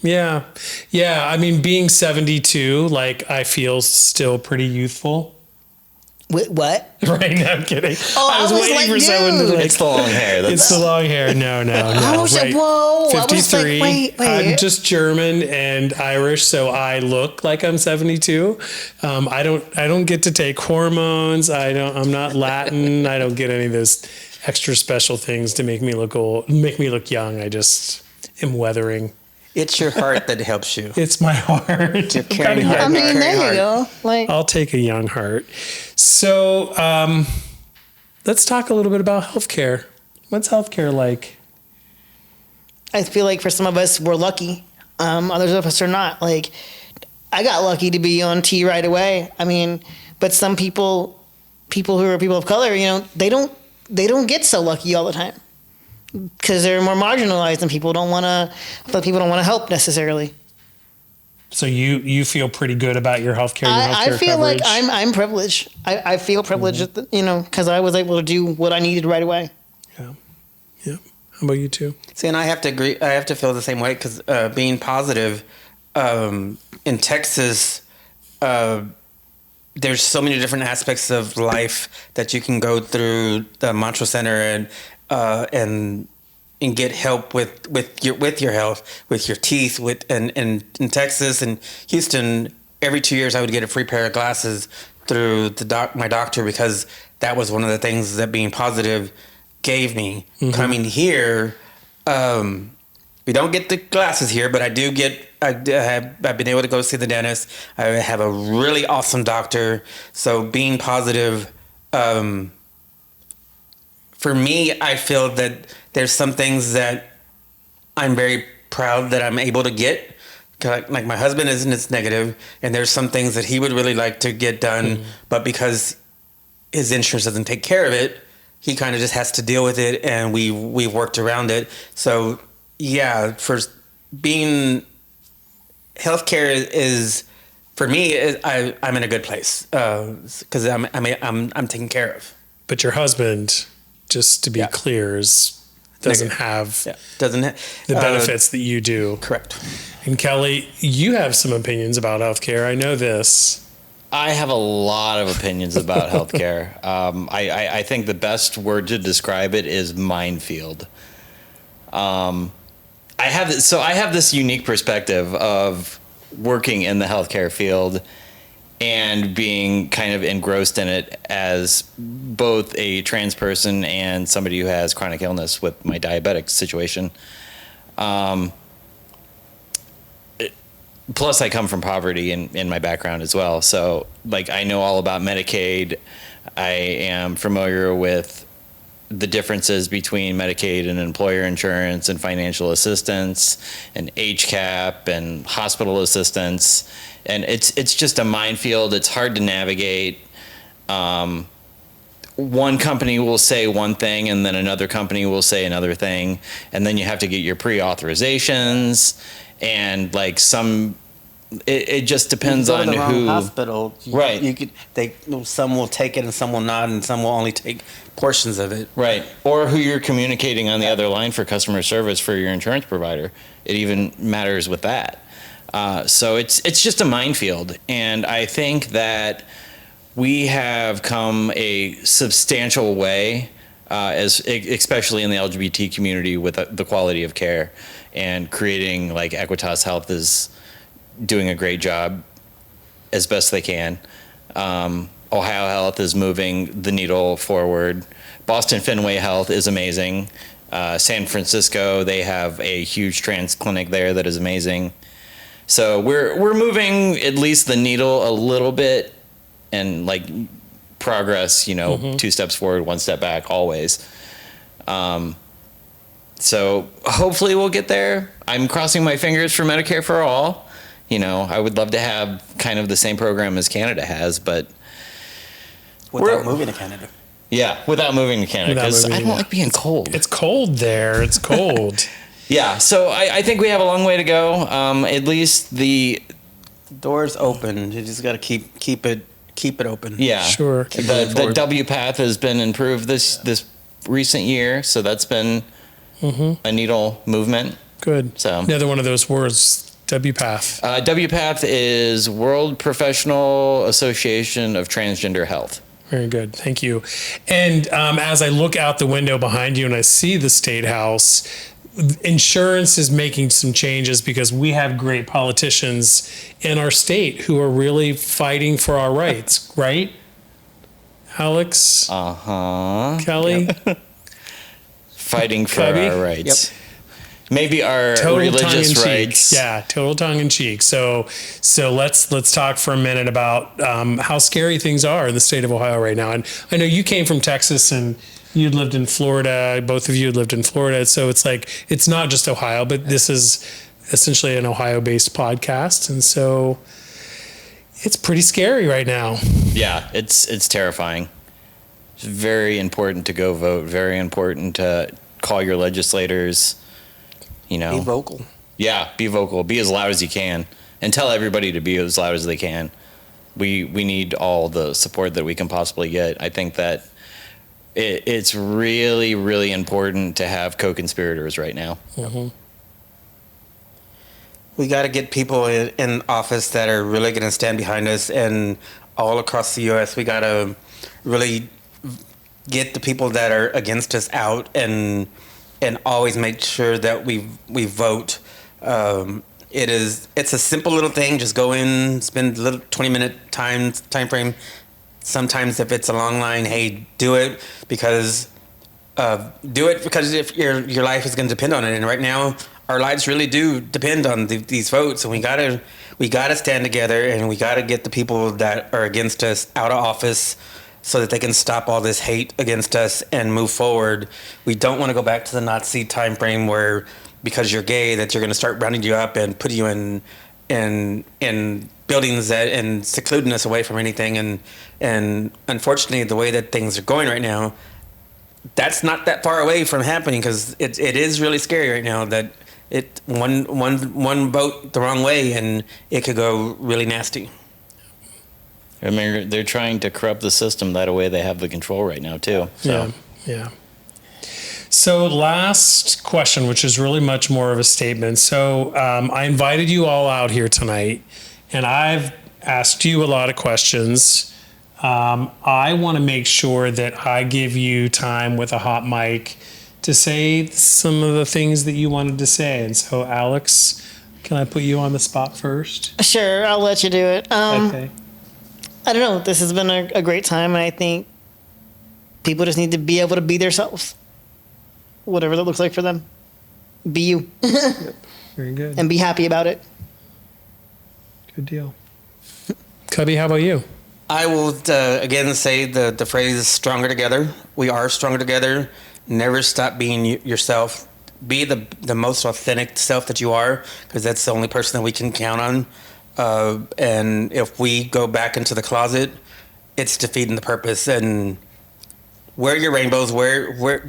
S1: I mean, being 72, like I feel still pretty youthful.
S4: What?
S1: Right? No, I'm kidding.
S4: Oh, I was
S1: waiting
S4: like,
S1: for someone to like.
S2: It's the long hair.
S1: It's the long hair. No.
S4: I was like, whoa.
S1: 53.
S4: I was like, wait.
S1: I'm just German and Irish, so I look like I'm 72. I don't get to take hormones. I'm not Latin. I don't get any of those extra special things to make me look old, make me look young. I just am weathering.
S3: It's your heart that helps you.
S1: It's my heart.
S3: You're carrying heart.
S4: I mean, there you go. Like,
S1: I'll take a young heart. So let's talk a little bit about healthcare. What's healthcare like?
S4: I feel like for some of us, we're lucky. Others of us are not. Like, I got lucky to be on T right away. I mean, but some people who are people of color, they don't get so lucky all the time because they're more marginalized and people don't want to help necessily.
S1: So you feel pretty good about your healthcare?
S4: I feel
S1: coverage?
S4: like I'm privileged. I feel privileged, because I was able to do what I needed right away.
S1: Yeah. How about you too?
S3: See, and I have to agree. I have to feel the same way because being positive in Texas, there's so many different aspects of life that you can go through the Mantra Center and and get help with your health, with your teeth. And in Texas and Houston, every 2 years I would get a free pair of glasses through my doctor, because that was one of the things that being positive gave me. Coming here, we don't get the glasses here, but I've been able to go see the dentist. I have a really awesome doctor. So being positive, for me, I feel that there's some things that I'm very proud that I'm able to get. Like my husband isn't as negative, and there's some things that he would really like to get done, but because his insurance doesn't take care of it, he kind of just has to deal with it, and we've worked around it. So yeah, for being healthcare is for me, I'm in a good place because I'm taken care of.
S1: But your husband, just to be clear, doesn't have the benefits that you do.
S3: Correct.
S1: And Kelly, you have some opinions about healthcare. I know this.
S2: I have a lot of opinions about healthcare. I think the best word to describe it is minefield. I have this unique perspective of working in the healthcare field and being kind of engrossed in it as both a trans person and somebody who has chronic illness with my diabetic situation. Plus, I come from poverty in my background as well. So, like, I know all about Medicaid. I am familiar with the differences between Medicaid and employer insurance and financial assistance and HCAP and hospital assistance. And it's just a minefield. It's hard to navigate. One company will say one thing and then another company will say another thing. And then you have to get your pre-authorizations and like it just depends on who.
S3: Hospital,
S2: right?
S3: Some will take it and some will not, and some will only take portions of it.
S2: Right, or who you're communicating on the other line for customer service for your insurance provider. It even matters with that. So it's just a minefield, and I think that we have come a substantial way, especially in the LGBT community, with the quality of care and creating like Equitas Health is doing a great job as best they can. Ohio Health is moving the needle forward. Boston Fenway Health is amazing. San Francisco, they have a huge trans clinic there that is amazing. So we're moving at least the needle a little bit, and like progress, 2 steps forward, 1 step back, always. So hopefully we'll get there. I'm crossing my fingers for Medicare for all. I would love to have kind of the same program as Canada has, but
S3: without moving to Canada.
S2: Yeah, without moving to Canada, because I don't like being cold.
S1: It's cold there. It's cold.
S2: Yeah, so I think we have a long way to go. At least the
S3: door's open. You just got to keep it open.
S2: Yeah,
S1: sure.
S2: The W path has been improved this recent year, so that's been a needle movement.
S1: Good.
S2: So
S1: another one of those words. WPATH.
S2: WPATH is World Professional Association of Transgender Health.
S1: Very good. Thank you. And as I look out the window behind you and I see the State House, insurance is making some changes because we have great politicians in our state who are really fighting for our rights, right? Alex? Kelly?
S2: Yep. Fighting for our rights.
S1: Yep.
S2: Maybe our
S1: total
S2: religious rights.
S1: Yeah, total tongue in cheek. So let's talk for a minute about how scary things are in the state of Ohio right now. And I know you came from Texas and you'd lived in Florida. Both of you had lived in Florida. So it's like, it's not just Ohio, but this is essentially an Ohio-based podcast. And so it's pretty scary right now.
S2: Yeah, it's terrifying. It's very important to go vote. Very important to call your legislators.
S3: Be vocal.
S2: Yeah, be vocal. Be as loud as you can, and tell everybody to be as loud as they can. We need all the support that we can possibly get. I think that it's really, really important to have co-conspirators right now.
S1: Mm-hmm.
S3: We got to get people in office that are really going to stand behind us, and all across the U.S. we got to really get the people that are against us out and and always make sure that we vote. It's a simple little thing. Just go in, spend a little 20-minute time frame. Sometimes if it's a long line, hey, do it because if your life is going to depend on it. And right now, our lives really do depend on these votes, and we gotta stand together, and we gotta get the people that are against us out of office, so that they can stop all this hate against us and move forward. We don't want to go back to the Nazi time frame where, because you're gay, that you're going to start rounding you up and putting you in buildings and secluding us away from anything. And unfortunately, the way that things are going right now, that's not that far away from happening, because it is really scary right now that one vote the wrong way and it could go really nasty.
S2: I mean, they're trying to corrupt the system that way they have the control right now too. So.
S1: Yeah. So last question, which is really much more of a statement. So I invited you all out here tonight, and I've asked you a lot of questions. I want to make sure that I give you time with a hot mic to say some of the things that you wanted to say. And so, Alex, can I put you on the spot first?
S4: Sure, I'll let you do it.
S1: Okay.
S4: I don't know. This has been a great time, and I think people just need to be able to be themselves, whatever that looks like for them. Be you.
S1: Very good.
S4: And be happy about it.
S1: Good deal. Cubby, how about you?
S3: I will again say the phrase "stronger together." We are stronger together. Never stop being yourself. Be the most authentic self that you are, because that's the only person that we can count on. And if we go back into the closet, it's defeating the purpose. And wear your rainbows.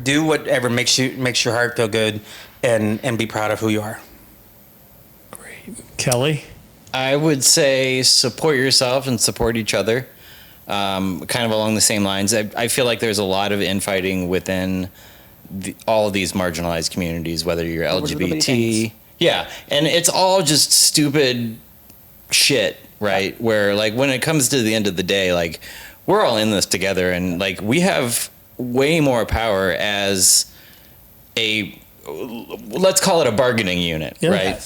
S3: Do whatever makes your heart feel good, and be proud of who you are.
S1: Great, Kelly.
S2: I would say support yourself and support each other. Kind of along the same lines. I feel like there's a lot of infighting within all of these marginalized communities, whether you're LGBT. Yeah, and it's all just stupid shit, right? Where, like, when it comes to the end of the day, like, we're all in this together, and, like, we have way more power as let's call it a bargaining unit, right?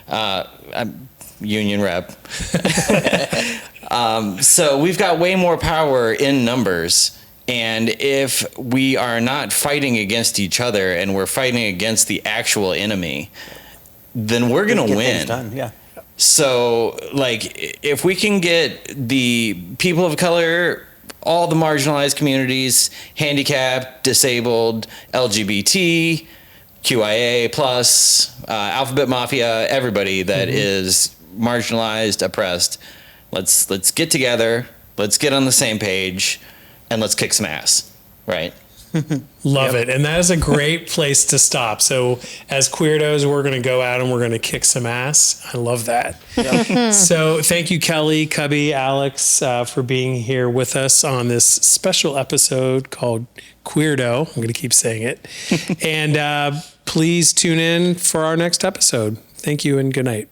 S2: I'm union rep. So we've got way more power in numbers, and if we are not fighting against each other and we're fighting against the actual enemy, then we're going to win.
S3: Done. Yeah.
S2: So, like, if we can get the people of color, all the marginalized communities, handicapped, disabled, LGBT, QIA plus, Alphabet Mafia, everybody that is marginalized, oppressed, let's get together, let's get on the same page, and let's kick some ass, right?
S1: Love it. And that is a great place to stop. So as Queerdos, we're going to go out and we're going to kick some ass. I love that. So thank you, Kelly, Cubby, Alex, for being here with us on this special episode called Queerdo. I'm going to keep saying it. And please tune in for our next episode. Thank you and good night.